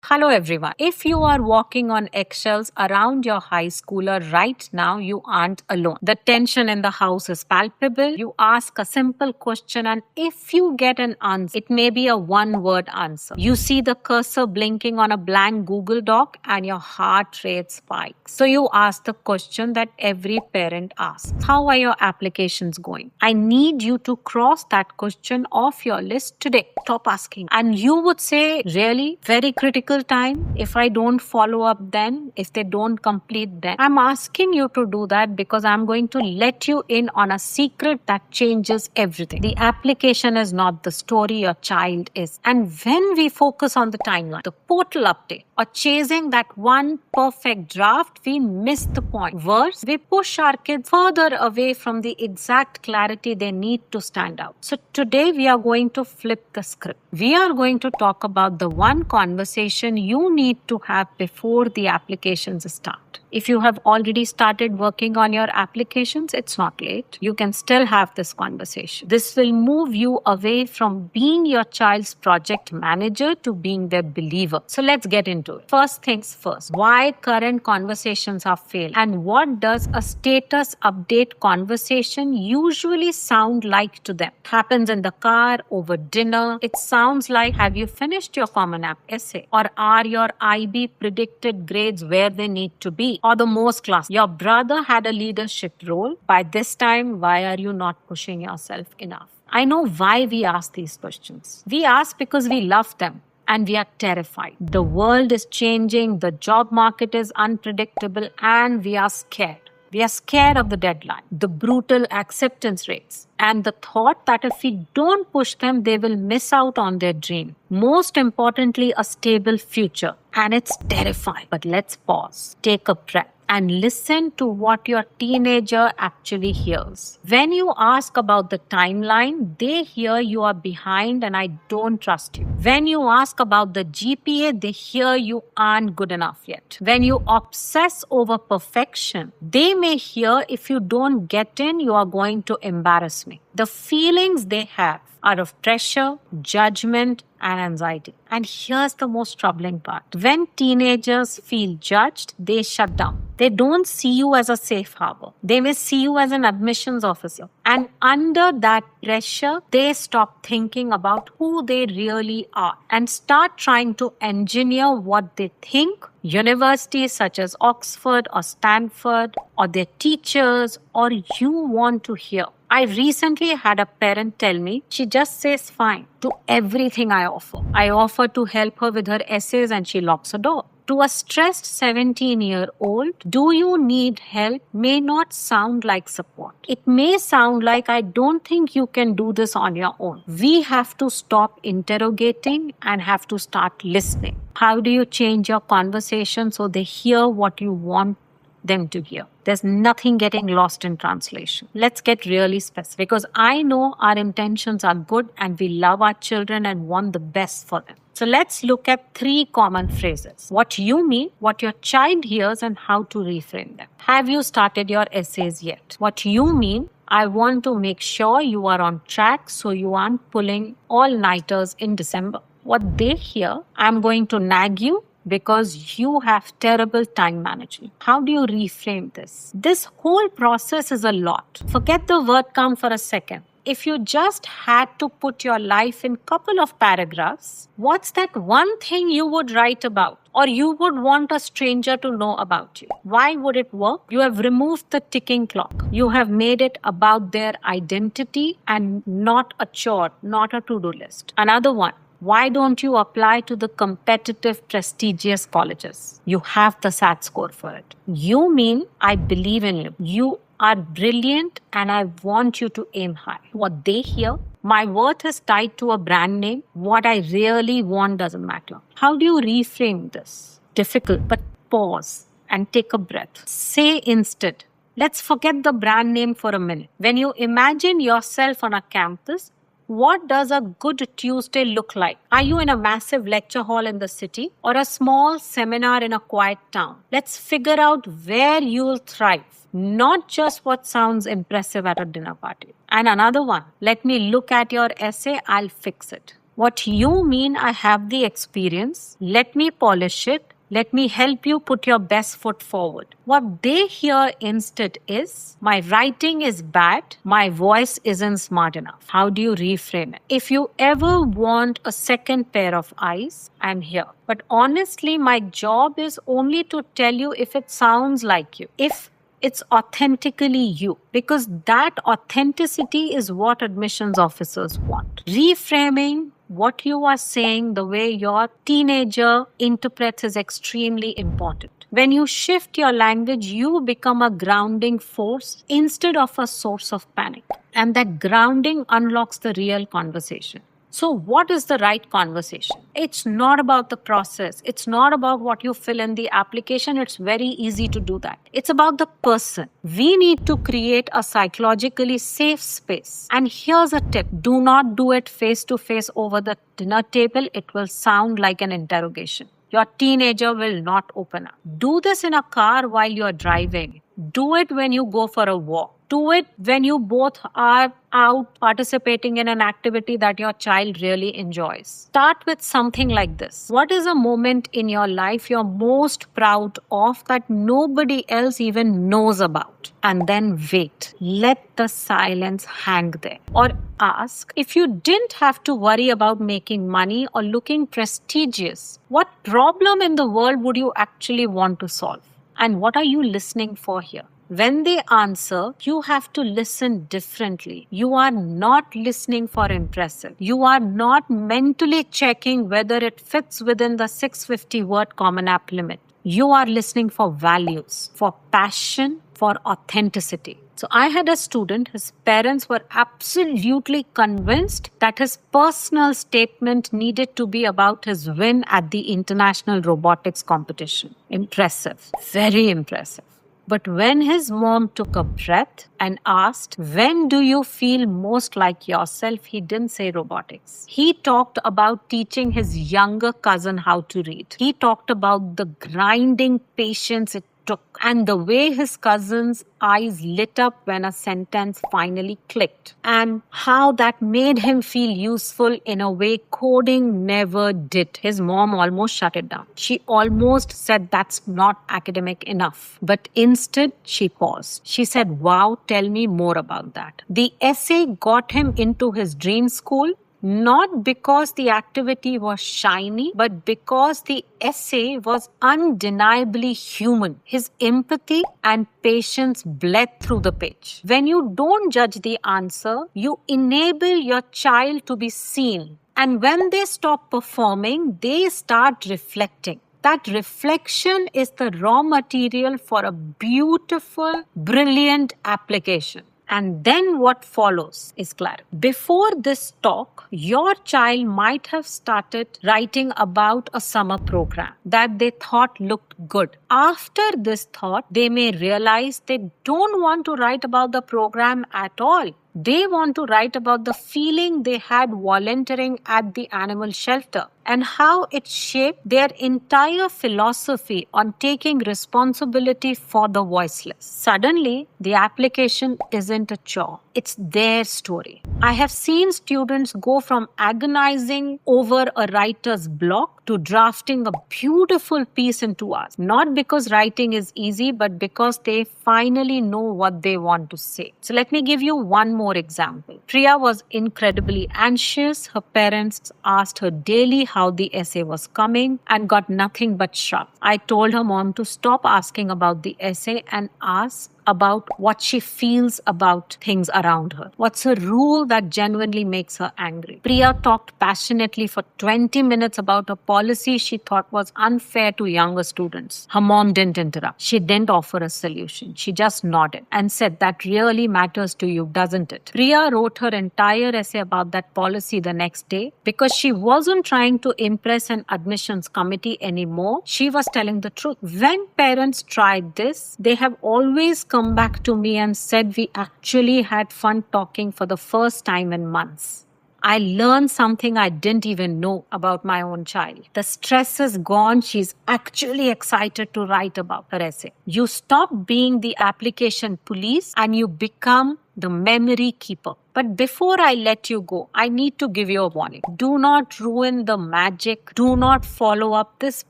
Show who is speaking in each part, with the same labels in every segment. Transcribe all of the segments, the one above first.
Speaker 1: Hello everyone. If you are walking on eggshells around your high schooler right now, you aren't alone. The tension in the house is palpable. You ask a simple question, and if you get an answer, it may be a one-word answer. You see the cursor blinking on a blank Google Doc and your heart rate spikes. So you ask the question that every parent asks. How are your applications going? I need you to cross that question off your list today. Stop asking. And you would say, really? Very critical time? If I don't follow up then? If they don't complete then? I'm asking you to do that because I'm going to let you in on a secret that changes everything. The application is not the story your child is. And when we focus on the timeline, the portal update, or chasing that one perfect draft, we miss the point. Worse, we push our kids further away from the exact clarity they need to stand out. So today we are going to flip the script. We are going to talk about the one conversation you need to have before the applications start. If you have already started working on your applications, it's not late. You can still have this conversation. This will move you away from being your child's project manager to being their believer. So let's get into it. First things first, why current conversations are failed and what does a status update conversation usually sound like to them? It happens in the car, over dinner. It sounds like, have you finished your Common App essay? Or are your IB predicted grades where they need to be? Or the most class, your brother had a leadership role. By this time, why are you not pushing yourself enough? I know why we ask these questions. We ask because we love them. And we are terrified. The world is changing, the job market is unpredictable, and we are scared. We are scared of the deadline, the brutal acceptance rates, and the thought that if we don't push them, they will miss out on their dream. Most importantly, a stable future. And it's terrifying. But let's pause, take a breath, and listen to what your teenager actually hears. When you ask about the timeline, they hear you are behind and I don't trust you. When you ask about the GPA, they hear you aren't good enough yet. When you obsess over perfection, they may hear if you don't get in, you are going to embarrass me. The feelings they have are of pressure, judgment, and anxiety. And here's the most troubling part. When teenagers feel judged, they shut down. They don't see you as a safe harbor. They may see you as an admissions officer. And under that pressure, they stop thinking about who they really are and start trying to engineer what they think universities such as Oxford or Stanford or their teachers or you want to hear. I recently had a parent tell me she just says fine to everything I offer. I offer to help her with her essays and she locks her door. To a stressed 17-year-old, do you need help may not sound like support. It may sound like I don't think you can do this on your own. We have to stop interrogating and have to start listening. How do you change your conversation so they hear what you want them to hear? There's nothing getting lost in translation. Let's get really specific because I know our intentions are good and we love our children and want the best for them. So let's look at 3 common phrases. What you mean, what your child hears, and how to reframe them. Have you started your essays yet? What you mean, I want to make sure you are on track so you aren't pulling all-nighters in December. What they hear, I'm going to nag you because you have terrible time management. How do you reframe this? This whole process is a lot. Forget the word count for a second. If you just had to put your life in a couple of paragraphs, what's that one thing you would write about or you would want a stranger to know about you? Why would it work? You have removed the ticking clock. You have made it about their identity and not a chore, not a to-do list. Another one. Why don't you apply to the competitive, prestigious colleges? You have the SAT score for it. You mean I believe in you. You are brilliant and I want you to aim high. What they hear, my worth is tied to a brand name. What I really want doesn't matter. How do you reframe this? Difficult, but pause and take a breath. Say instead, let's forget the brand name for a minute. When you imagine yourself on a campus, what does a good Tuesday look like? Are you in a massive lecture hall in the city or a small seminar in a quiet town? Let's figure out where you'll thrive, not just what sounds impressive at a dinner party. And another one, let me look at your essay, I'll fix it. What you mean, I have the experience. Let me polish it. Let me help you put your best foot forward. What they hear instead is, my writing is bad, my voice isn't smart enough. How do you reframe it? If you ever want a second pair of eyes, I'm here. But honestly, my job is only to tell you if it sounds like you. If it's authentically you, because that authenticity is what admissions officers want. Reframing what you are saying the way your teenager interprets is extremely important. When you shift your language, you become a grounding force instead of a source of panic. And that grounding unlocks the real conversation. So, what is the right conversation? It's not about the process. It's not about what you fill in the application. It's very easy to do that. It's about the person. We need to create a psychologically safe space. And here's a tip: do not do it face to face over the dinner table. It will sound like an interrogation. Your teenager will not open up. Do this in a car while you're driving. Do it when you go for a walk. Do it when you both are out participating in an activity that your child really enjoys. Start with something like this. What is a moment in your life you're most proud of that nobody else even knows about? And then wait. Let the silence hang there. Or ask, if you didn't have to worry about making money or looking prestigious, what problem in the world would you actually want to solve? And what are you listening for here? When they answer, you have to listen differently. You are not listening for impressive. You are not mentally checking whether it fits within the 650 word Common App limit. You are listening for values, for passion, for authenticity. So I had a student, his parents were absolutely convinced that his personal statement needed to be about his win at the international robotics competition. Impressive, very impressive. But when his mom took a breath and asked, when do you feel most like yourself? He didn't say robotics. He talked about teaching his younger cousin how to read. He talked about the grinding patience it took and the way his cousin's eyes lit up when a sentence finally clicked and how that made him feel useful in a way coding never did. His mom almost shut it down. She almost said that's not academic enough. But instead, she paused. She said, wow, tell me more about that. The essay got him into his dream school. Not because the activity was shiny, but because the essay was undeniably human. His empathy and patience bled through the page. When you don't judge the answer, you enable your child to be seen. And when they stop performing, they start reflecting. That reflection is the raw material for a beautiful, brilliant application. And then what follows is clarity. Before this talk, your child might have started writing about a summer program that they thought looked good. After this thought, they may realize they don't want to write about the program at all. They want to write about the feeling they had volunteering at the animal shelter and how it shaped their entire philosophy on taking responsibility for the voiceless. Suddenly, the application isn't a chore. It's their story. I have seen students go from agonizing over a writer's block to drafting a beautiful piece in 2 hours. Not because writing is easy, but because they finally know what they want to say. So let me give you one more example. Priya was incredibly anxious. Her parents asked her daily how the essay was coming and got nothing but shrugs. I told her mom to stop asking about the essay and ask about what she feels about things around her. What's a rule that genuinely makes her angry? Priya talked passionately for 20 minutes about a policy she thought was unfair to younger students. Her mom didn't interrupt. She didn't offer a solution. She just nodded and said, that really matters to you, doesn't it? Priya wrote her entire essay about that policy the next day because she wasn't trying to impress an admissions committee anymore. She was telling the truth. When parents tried this, they have always come back to me and said we actually had fun talking for the first time in months. I learned something I didn't even know about my own child. The stress is gone. She's actually excited to write about her essay. You stop being the application police and you become the memory keeper. But before I let you go, I need to give you a warning. Do not ruin the magic. Do not follow up this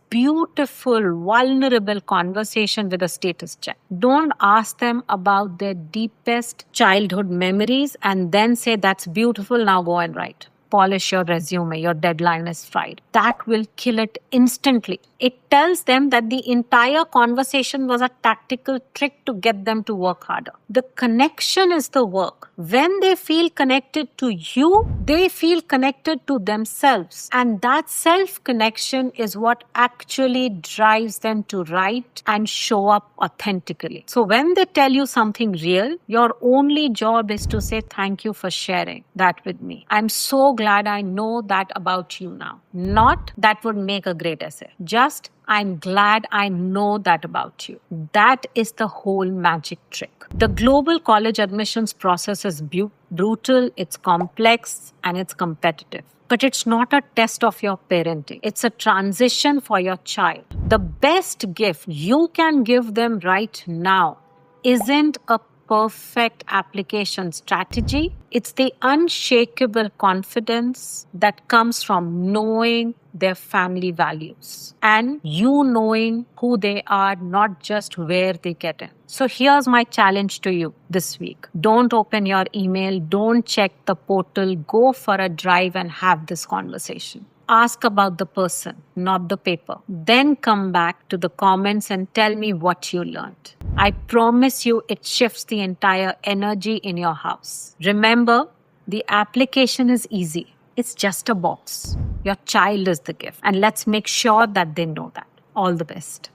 Speaker 1: beautiful, vulnerable conversation with a status check. Don't ask them about their deepest childhood memories and then say, that's beautiful, now go and write. Polish your resume, your deadline is Friday. That will kill it instantly. It tells them that the entire conversation was a tactical trick to get them to work harder. The connection is the work. When they feel connected to you, they feel connected to themselves. And that self-connection is what actually drives them to write and show up authentically. So when they tell you something real, your only job is to say, thank you for sharing that with me. I'm so glad I know that about you now. Not that would make a great essay. Just I'm glad I know that about you. That is the whole magic trick. The global college admissions process is brutal, it's complex, and it's competitive. But it's not a test of your parenting. It's a transition for your child. The best gift you can give them right now isn't a perfect application strategy. It's the unshakable confidence that comes from knowing their family values and you knowing who they are, not just where they get in. So here's my challenge to you this week. Don't open your email. Don't check the portal. Go for a drive and have this conversation. Ask about the person, not the paper. Then come back to the comments and tell me what you learned. I promise you it shifts the entire energy in your house. Remember, the application is easy. It's just a box. Your child is the gift. And let's make sure that they know that. All the best.